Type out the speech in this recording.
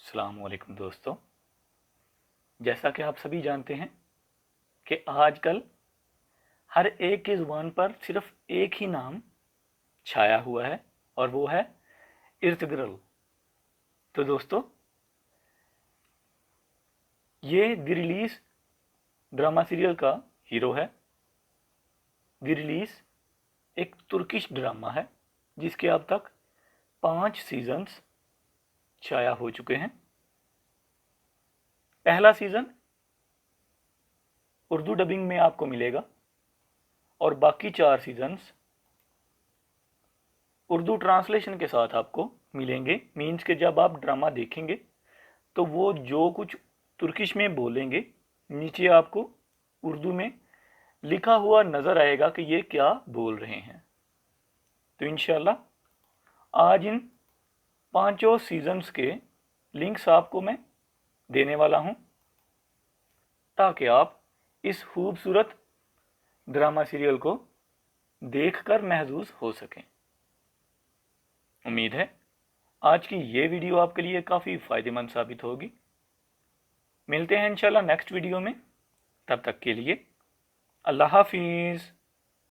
अस्सलामुअलैकुम दोस्तों। जैसा कि आप सभी जानते हैं कि आजकल हर एक की ज़ुबान पर सिर्फ एक ही नाम छाया हुआ है और वो है इर्तग्रल। तो दोस्तों, ये द रिलीज ड्रामा सीरियल का हीरो है। द रिलीज एक तुर्किश ड्रामा है जिसके अब तक 5 सीजन्स छाया हो चुके हैं। पहला सीज़न उर्दू डबिंग में आपको मिलेगा और बाकी 4 सीजन्स उर्दू ट्रांसलेशन के साथ आपको मिलेंगे। मीन्स के जब आप ड्रामा देखेंगे तो वो जो कुछ तुर्किश में बोलेंगे नीचे आपको उर्दू में लिखा हुआ नज़र आएगा कि ये क्या बोल रहे हैं। तो इंशाल्लाह आज इन 5 सीजन्स के लिंक्स आपको मैं देने वाला हूं ताकि आप इस खूबसूरत ड्रामा सीरियल को देखकर महजूज हो सकें। उम्मीद है आज की ये वीडियो आपके लिए काफ़ी फ़ायदेमंद साबित होगी। मिलते हैं इंशाल्लाह नेक्स्ट वीडियो में। तब तक के लिए अल्लाह हाफिज़।